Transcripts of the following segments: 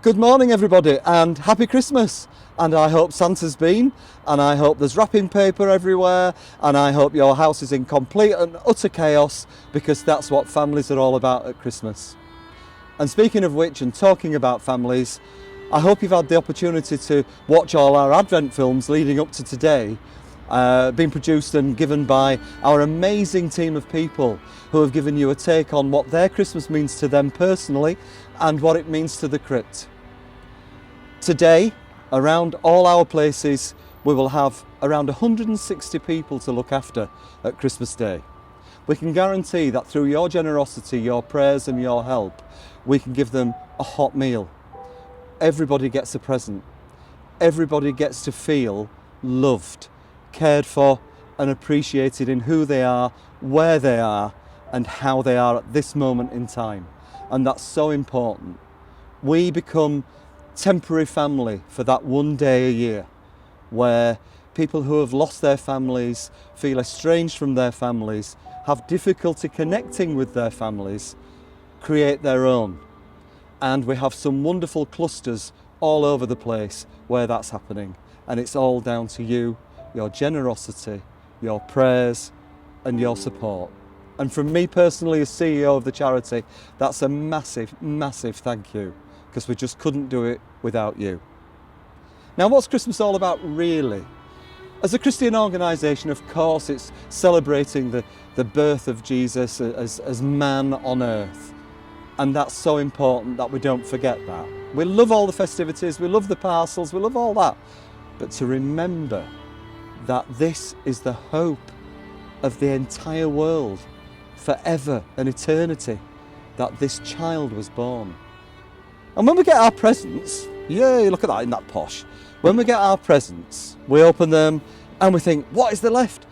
Good morning everybody and happy Christmas, and I hope Santa's been, and I hope there's wrapping paper everywhere, and I hope your house is in complete and utter chaos, because that's what families are all about at Christmas. And speaking of which, and talking about families, I hope you've had the opportunity to watch all our Advent films leading up to today, being produced and given by our amazing team of people who have given you a take on what their Christmas means to them personally and what it means to the crypt. Today, around all our places, we will have around 160 people to look after at Christmas Day. We can guarantee that through your generosity, your prayers and your help, we can give them a hot meal. Everybody gets a present. Everybody gets to feel loved, cared for and appreciated in who they are, where they are and how they are at this moment in time. And that's so important. We become temporary family for that one day a year where people who have lost their families, feel estranged from their families, have difficulty connecting with their families, create their own. And we have some wonderful clusters all over the place where that's happening. And it's all down to you, your generosity, your prayers and your support. And from me personally as CEO of the charity, that's a massive, massive thank you, because we just couldn't do it without you. Now, what's Christmas all about really? As a Christian organisation, of course, it's celebrating the birth of Jesus as man on earth. And that's so important that we don't forget that. We love all the festivities, we love the parcels, we love all that. But to remember that this is the hope of the entire world, forever and eternity, that this child was born. And when we get our presents, yay, look at that, in that posh. When we get our presents, we open them and we think, what is there left?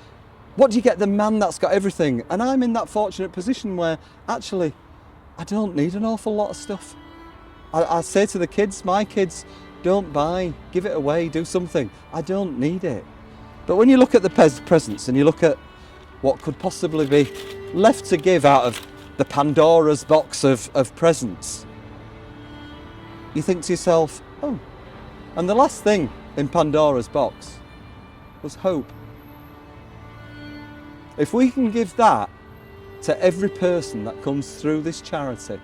What do you get the man that's got everything? And I'm in that fortunate position where actually I don't need an awful lot of stuff. I say to the kids, my kids, don't buy, give it away, do something. I don't need it. But when you look at the presents and you look at what could possibly be left to give out of the Pandora's box of presents, you think to yourself, oh, and the last thing in Pandora's box was hope. If we can give that to every person that comes through this charity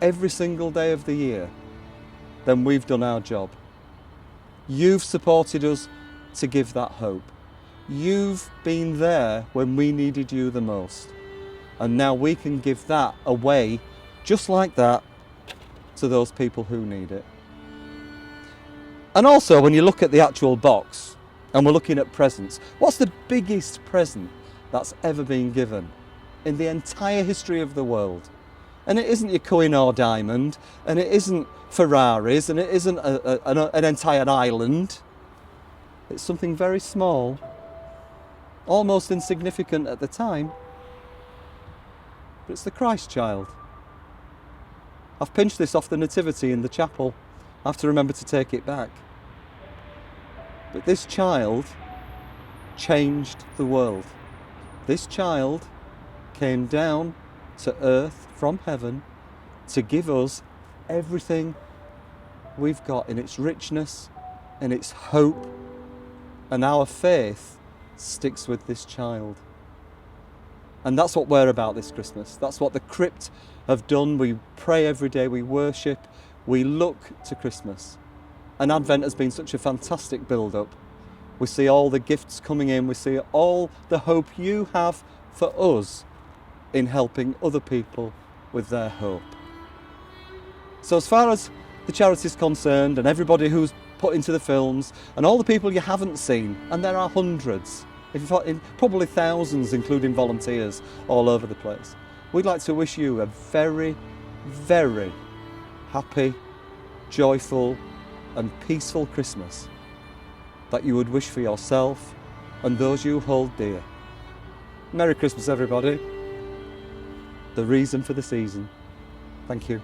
every single day of the year, then we've done our job. You've supported us to give that hope. You've been there when we needed you the most. And now we can give that away just like that to those people who need it. And also, when you look at the actual box and we're looking at presents, what's the biggest present that's ever been given in the entire history of the world? And it isn't your Kohinoor diamond, and it isn't Ferraris, and it isn't an entire island. It's something very small, almost insignificant at the time, but it's the Christ child. I've pinched this off the nativity in the chapel. I have to remember to take it back. But this child changed the world. This child came down to earth from heaven to give us everything we've got in its richness, in its hope, and our faith sticks with this child. And that's what we're about this Christmas. That's what the crypt have done. We pray every day, we worship, we look to Christmas. And Advent has been such a fantastic build-up. We see all the gifts coming in, we see all the hope you have for us in helping other people with their hope. So as far as the charity is concerned, and everybody who's put into the films, and all the people you haven't seen, and there are hundreds, probably thousands, including volunteers all over the place, we'd like to wish you a very, very happy, joyful and peaceful Christmas that you would wish for yourself and those you hold dear. Merry Christmas everybody. The reason for the season. Thank you.